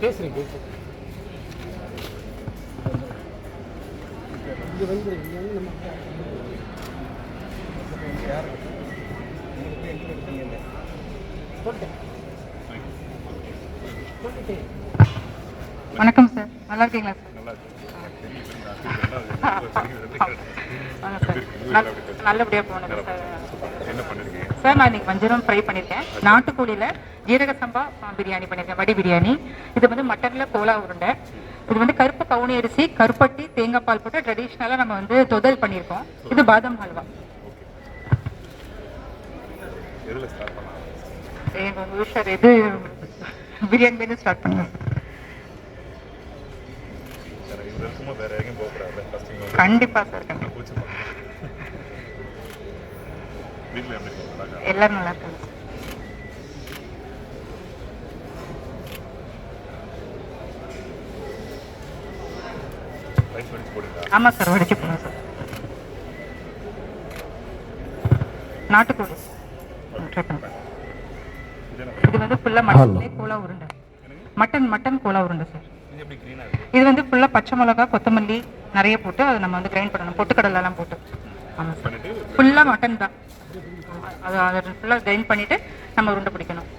பேசுகிறேன் இங்கே வந்து நம்ம வணக்கம் சார், நல்லா இருக்கீங்களா சார்? நல்லபடியாக போனது சார். சார் நான் இன்னைக்கு வஞ்சரம் ஃப்ரை பண்ணியிருக்கேன். நாட்டுக்கோழியில் ஜீரக சம்பா பிரியாணி பண்ணியிருக்கேன், வடி பிரியாணி. இது வந்து மட்டனில் கோலா உருண்டை. இது வந்து கருப்பு கவுனி அரிசி, கருப்பட்டி, தேங்காய் பால் போட்டு ட்ரெடிஷ்னலாக நம்ம வந்து தொதல் பண்ணியிருக்கோம். இது பாதாம் ஹல்வா. சார் எது பிரியாணி ஸ்டார்ட் பண்ணுங்க. கண்டிப்பா சார், எல்லாரும் நல்லா இருக்காங்க. ஆமா சார், வடிச்சு போடுங்க சார். நாட்டுக்கோழி இது வந்து ஃபுல்லா மட்டன்லே கோலா உருண்டை. மட்டன் கோலா உருண்டை சார். இது வந்து ஃபுல்லா பச்சை மிளகா, கொத்தமல்லி நிறைய போட்டு அதை நம்ம வந்து கிரைண்ட் பண்ணணும், பொட்டுக்கடலை எல்லாம் போட்டு. ஆமாம் சார், ஃபுல்லா மட்டன் தான். அதை ஃபுல்லா கிரைண்ட் பண்ணிட்டு நம்ம உருண்டை பிடிக்கணும்.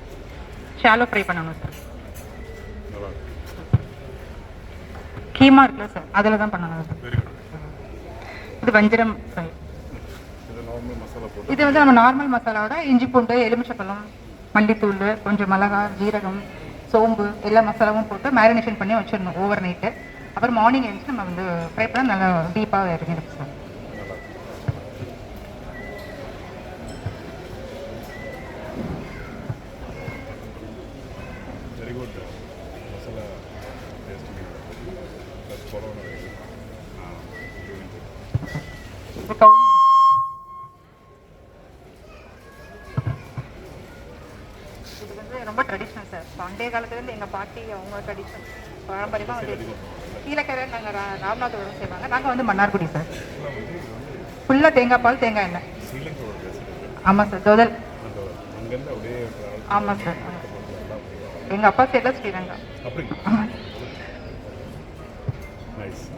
ஷாலோ ஃப்ரை பண்ணணும் சார். கீமா இருக்குல்ல சார், அதில் தான் பண்ணணும் சார். இது வஞ்சரம் ஃப்ரை. இது வந்து நம்ம நார்மல் மசாலாவோட இஞ்சி பூண்டு, எலுமிச்சப்பழம், மல்லித்தூள், கொஞ்சம் மிளகா, ஜீரகம், சோம்பு எல்லா மசாலாவும் போட்டு மேரினேஷன் பண்ணி வச்சிடணும் ஓவர் நைட்டு. அப்புறம் மார்னிங் எழுந்து நம்ம வந்து ஃப்ரை பண்ணால் நல்லா டீப்பாக இறங்கிடும் சார். இது வந்து ரொம்ப ட்ரெடிஷ்னல் சார். பண்டைய காலத்துலேருந்து எங்கள் பாட்டி அவங்க ட்ரெடிஷன் பாரம்பரியமாக வந்து கீழக்கரை நாங்கள் ராமநாதபுரம் செய்வாங்க. நாங்கள் வந்து மன்னார்குடி சார். ஃபுல்லாக தேங்காய் பால், தேங்காய் எண்ணெய். ஆமாம் சார், தொதல். ஆமாம் சார், எங்கள் அப்பா சைடில் ஸ்ரீரங்கா.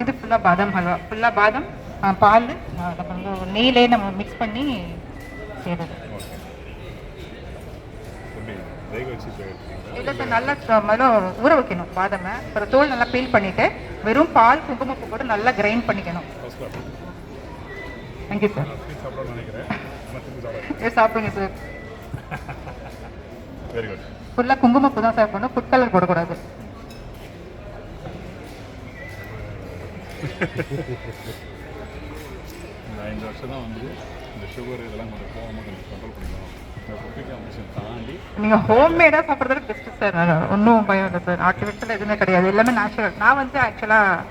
இது ஃபுல்லாக பாதாம் ஹல்வா. ஃபுல்லாக பாதாம், பால், நெய்லே நம்ம மிக்ஸ் பண்ணி செய்கிறது. இல்லை சார், நல்லா முதல்ல ஊற வைக்கணும் பாதாமை. அப்புறம் தோல் நல்லா பீல் பண்ணிவிட்டு வெறும் பால், குங்குமப்பூ போட்டு நல்லா கிரைண்ட் பண்ணிக்கணும். Thank you sir. சாப்பிடுங்க சார். ஃபுல்லாக குங்குமப்பூ தான் சார் பண்ணணும், ஃபுட் கலர் போடக்கூடாது. நான் இந்த வருஷம் தான் வந்து இந்த சுகர் இதெல்லாம் கொஞ்சம் போகாமல் கொஞ்சம் கண்ட்ரோல் பண்ணிக்கணும். இந்த குக்கி காம்படிஷன் தாண்டி நீங்கள் ஹோம்மேடாக சாப்பிட்றது பெஸ்ட்டு சார். ஒன்றும் பயம் இல்லை சார். ஆர்டிஃபிஷியல் எதுவுமே கிடையாது, எல்லாமே நேச்சுரல். நான் வந்து ஆக்சுவலாக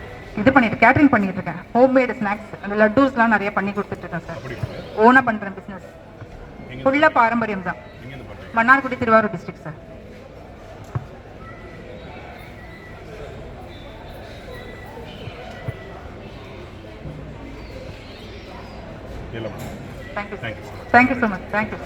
இது பண்ணிட்டு கேட்ரிங் பண்ணிட்டு இருக்கேன். ஹோம்மேடு ஸ்நாக்ஸ், அந்த லட்டூஸ்லாம் நிறைய பண்ணி கொடுத்துட்ருக்கேன் சார். ஓனாக பண்ணுறேன் பிஸ்னஸ். ஃபுல்லாக பாரம்பரியம் தான். Mannargudi, Thiruvarur district sir. Thank you so much. Thank you.